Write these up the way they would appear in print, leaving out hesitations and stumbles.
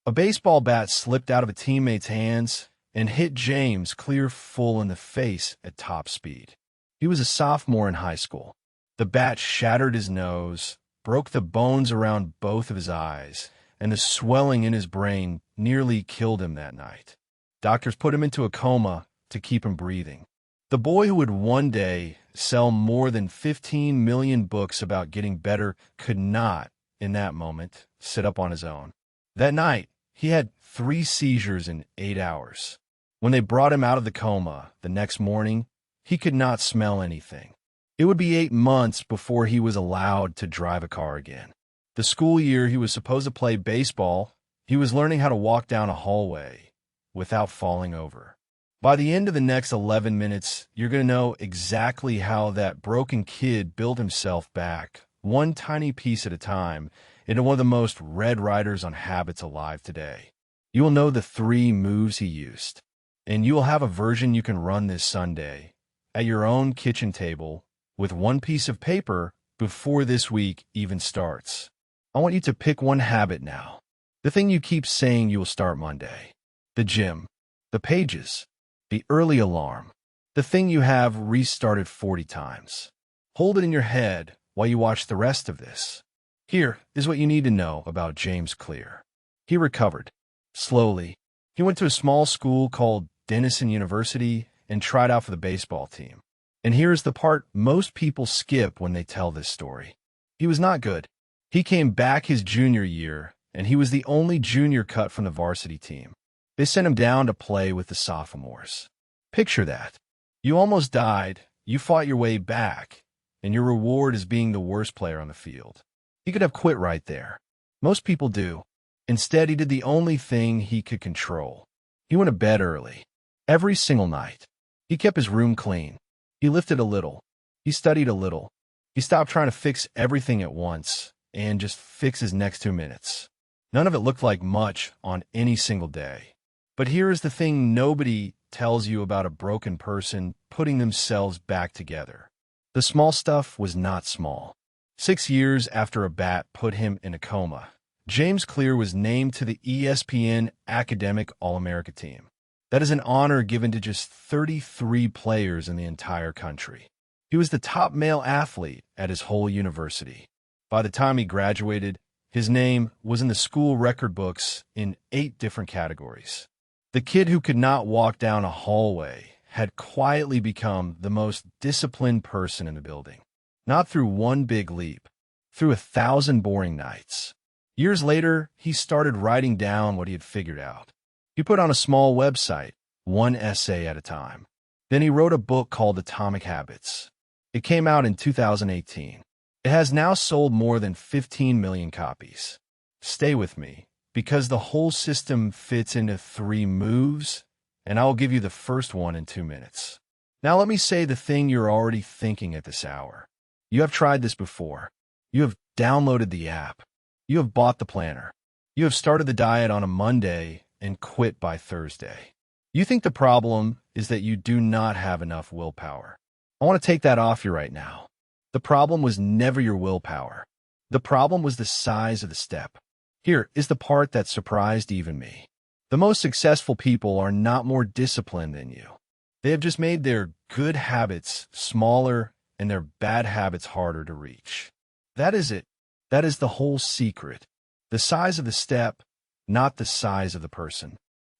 A baseball bat slipped out of a teammate's hands and hit James clear full in the face at top speed. He was a sophomore in high school. The bat shattered his nose, broke the bones around both of his eyes, and the swelling in his brain nearly killed him that night. Doctors put him into a coma to keep him breathing. The boy who would one day sell more than 15 million books about getting better could not, in that moment, sit up on his own. That night, he had 3 seizures in 8 hours. When they brought him out of the coma the next morning, he could not smell anything. It would be 8 months before he was allowed to drive a car again. The school year he was supposed to play baseball, he was learning how to walk down a hallway without falling over. By the end of the next 11 minutes, you're going to know exactly how that broken kid built himself back, one tiny piece at a time, into one of the most read writers on habits alive today. You will know the 3 moves he used, and you will have a version you can run this Sunday at your own kitchen table with one piece of paper before this week even starts. I want you to pick one habit now. The thing you keep saying you will start Monday. The gym. The pages. The early alarm. The thing you have restarted 40 times. Hold it in your head while you watch the rest of this. Here is what you need to know about James Clear. He recovered. Slowly. He went to a small school called Denison University and tried out for the baseball team. And here's the part most people skip when they tell this story. He was not good. He came back his junior year, and he was the only junior cut from the varsity team. They sent him down to play with the sophomores. Picture that. You almost died, you fought your way back, and your reward is being the worst player on the field. He could have quit right there. Most people do. Instead, he did the only thing he could control. He went to bed early. Every single night. He kept his room clean. He lifted a little. He studied a little. He stopped trying to fix everything at once and just fix his next 2 minutes. None of it looked like much on any single day. But here is the thing nobody tells you about a broken person putting themselves back together. The small stuff was not small. 6 years after a bat put him in a coma, James Clear was named to the ESPN Academic All-America team. That is an honor given to just 33 players in the entire country. He was the top male athlete at his whole university. By the time he graduated, his name was in the school record books in 8 different categories. The kid who could not walk down a hallway had quietly become the most disciplined person in the building. Not through one big leap, through 1,000 boring nights. Years later, he started writing down what he had figured out. He put on a small website, one essay at a time. Then he wrote a book called Atomic Habits. It came out in 2018. It has now sold more than 15 million copies. Stay with me, because the whole system fits into 3 moves, and I will give you the first one in 2 minutes. Now let me say the thing you're already thinking at this hour. You have tried this before. You have downloaded the app. You have bought the planner. You have started the diet on a Monday and quit by Thursday. You think the problem is that you do not have enough willpower. I want to take that off you right now. The problem was never your willpower. The problem was the size of the step. Here is the part that surprised even me. The most successful people are not more disciplined than you. They have just made their good habits smaller and their bad habits harder to reach. That is it. That is the whole secret. The size of the step, not the size of the person.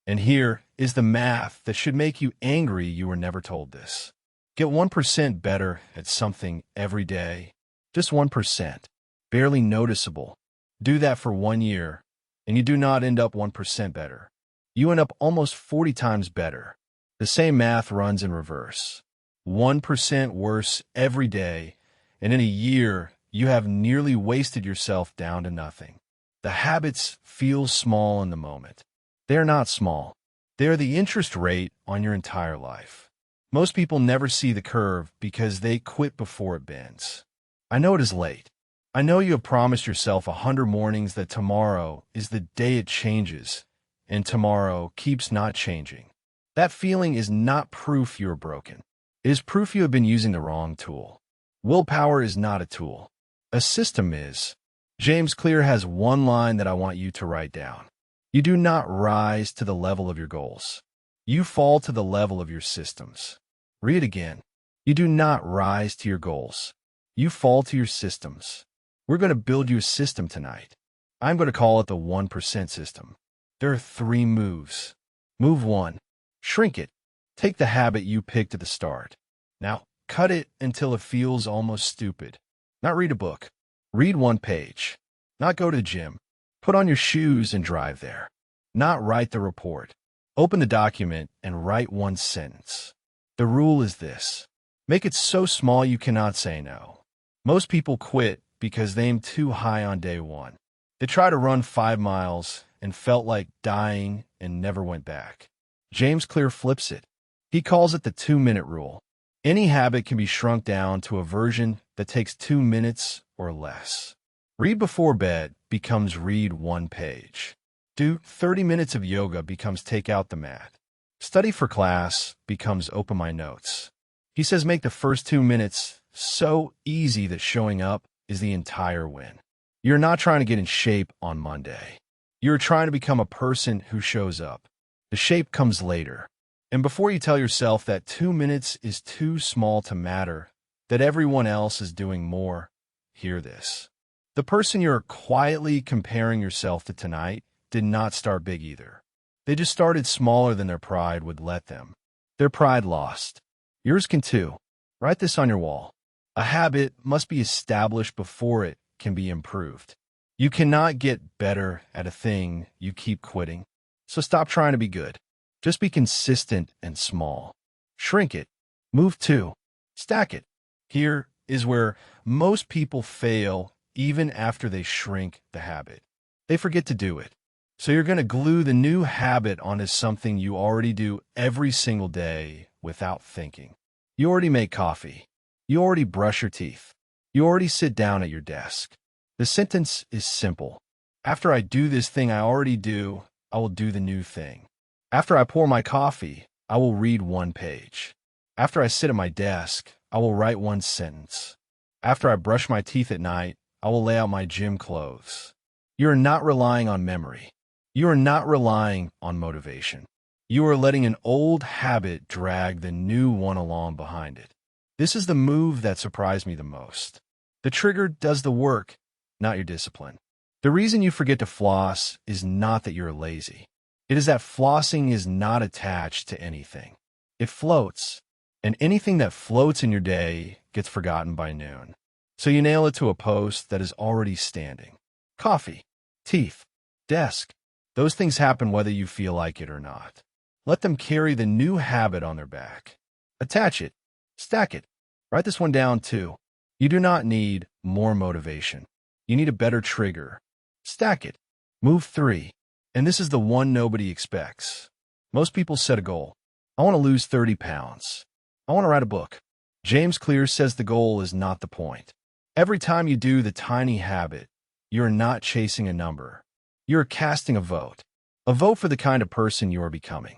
And here is the math that should make you angry you were never told this. Get 1% better at something every day. Just 1%. Barely noticeable. Do that for 1 year, and you do not end up 1% better. You end up almost 40 times better. The same math runs in reverse. 1% worse every day, and in a year, you have nearly wasted yourself down to nothing. The habits feel small in the moment. They are not small. They are the interest rate on your entire life. Most people never see the curve because they quit before it bends. I know it is late. I know you have promised yourself 100 mornings that tomorrow is the day it changes, and tomorrow keeps not changing. That feeling is not proof you are broken. It is proof you have been using the wrong tool. Willpower is not a tool. A system is. James Clear has one line that I want you to write down. You do not rise to the level of your goals. You fall to the level of your systems. Read it again. You do not rise to your goals. You fall to your systems. We're going to build you a system tonight. I'm going to call it the 1% system. There are 3 moves. Move 1. Shrink it. Take the habit you picked at the start. Now, cut it until it feels almost stupid. Not read a book. Read 1 page. Not go to the gym. Put on your shoes and drive there. Not write the report. Open the document and write 1 sentence. The rule is this. Make it so small you cannot say no. Most people quit because they aim too high on day 1. They tried to run 5 miles and felt like dying and never went back. James Clear flips it. He calls it the 2-minute rule. Any habit can be shrunk down to a version that takes 2 minutes or less. Read before bed becomes read 1 page. Do 30 minutes of yoga becomes take out the mat. Study for class becomes open my notes. He says make the first 2 minutes so easy that showing up is the entire win. You're not trying to get in shape on Monday. You're trying to become a person who shows up. The shape comes later. And before you tell yourself that 2 minutes is too small to matter, that everyone else is doing more, hear this. The person you're quietly comparing yourself to tonight did not start big either. They just started smaller than their pride would let them. Their pride lost. Yours can too. Write this on your wall. A habit must be established before it can be improved. You cannot get better at a thing you keep quitting. So stop trying to be good. Just be consistent and small. Shrink it. Move 2. Stack it. Here is where most people fail even after they shrink the habit. They forget to do it. So you're going to glue the new habit onto something you already do every single day without thinking. You already make coffee. You already brush your teeth. You already sit down at your desk. The sentence is simple. After I do this thing I already do, I will do the new thing. After I pour my coffee, I will read 1 page. After I sit at my desk, I will write 1 sentence. After I brush my teeth at night, I will lay out my gym clothes. You are not relying on memory. You are not relying on motivation. You are letting an old habit drag the new one along behind it. This is the move that surprised me the most. The trigger does the work, not your discipline. The reason you forget to floss is not that you're lazy. It is that flossing is not attached to anything. It floats, and anything that floats in your day gets forgotten by noon. So you nail it to a post that is already standing. Coffee, teeth, desk. Those things happen whether you feel like it or not. Let them carry the new habit on their back. Attach it. Stack it. Write this one down too. You do not need more motivation. You need a better trigger. Stack it. Move 3. And this is the one nobody expects. Most people set a goal. I want to lose 30 pounds. I want to write a book. James Clear says the goal is not the point. Every time you do the tiny habit, you're not chasing a number. You're casting a vote for the kind of person you are becoming.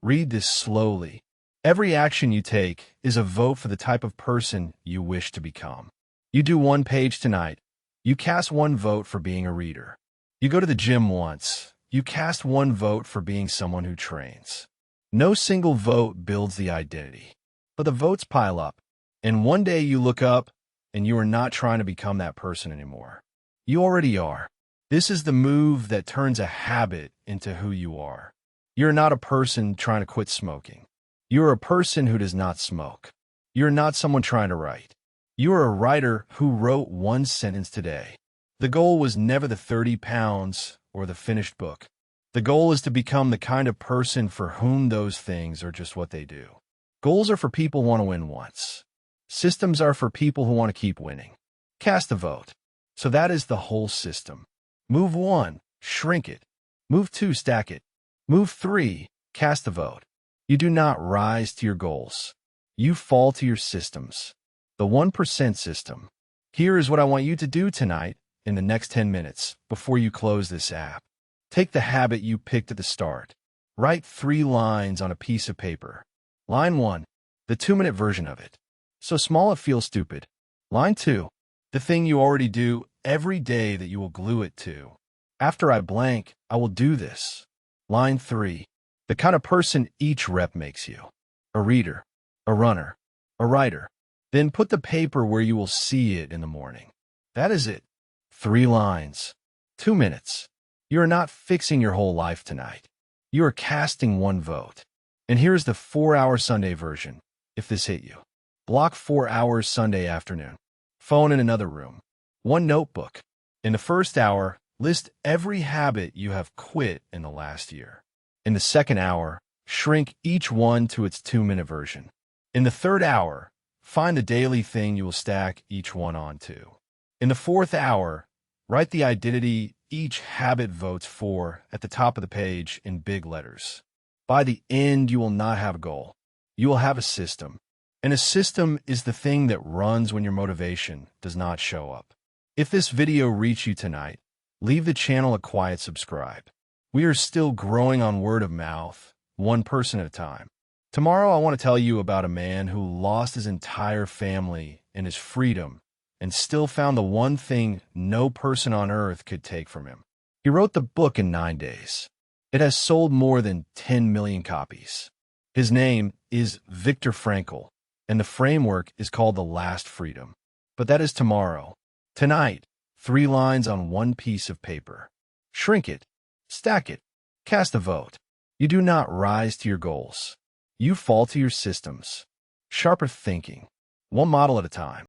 Read this slowly. Every action you take is a vote for the type of person you wish to become. You do 1 page tonight. You cast 1 vote for being a reader. You go to the gym once. You cast 1 vote for being someone who trains. No single vote builds the identity, but the votes pile up. And one day you look up and you are not trying to become that person anymore. You already are. This is the move that turns a habit into who you are. You're not a person trying to quit smoking. You're a person who does not smoke. You're not someone trying to write. You are a writer who wrote 1 sentence today. The goal was never the 30 pounds or the finished book. The goal is to become the kind of person for whom those things are just what they do. Goals are for people who want to win once. Systems are for people who want to keep winning. Cast a vote. So that is the whole system. Move 1, shrink it. Move 2, stack it. Move 3, cast a vote. You do not rise to your goals. You fall to your systems. The 1% system. Here is what I want you to do tonight in the next 10 minutes before you close this app. Take the habit you picked at the start. Write 3 lines on a piece of paper. Line 1, the 2-minute version of it. So small it feels stupid. Line 2, the thing you already do every day that you will glue it to. After I blank, I will do this. Line 3. The kind of person each rep makes you. A reader, a runner, a writer. Then put the paper where you will see it in the morning. That is it. 3 lines. 2 minutes. You are not fixing your whole life tonight. You are casting 1 vote. And here's the 4-hour Sunday version, if this hit you. Block 4 hours Sunday afternoon. Phone in another room. 1 notebook. In the first hour, list every habit you have quit in the last year. In the second hour, shrink each one to its 2-minute version. In the third hour, find the daily thing you will stack each one onto. In the fourth hour, write the identity each habit votes for at the top of the page in big letters. By the end, you will not have a goal. You will have a system. And a system is the thing that runs when your motivation does not show up. If this video reached you tonight, leave the channel a quiet subscribe. We are still growing on word of mouth, 1 person at a time. Tomorrow, I want to tell you about a man who lost his entire family and his freedom and still found the one thing no person on earth could take from him. He wrote the book in 9 days. It has sold more than 10 million copies. His name is Viktor Frankl, and the framework is called The Last Freedom. But that is tomorrow. Tonight, 3 lines on 1 piece of paper. Shrink it, stack it, cast a vote. You do not rise to your goals. You fall to your systems. Sharper thinking, 1 model at a time.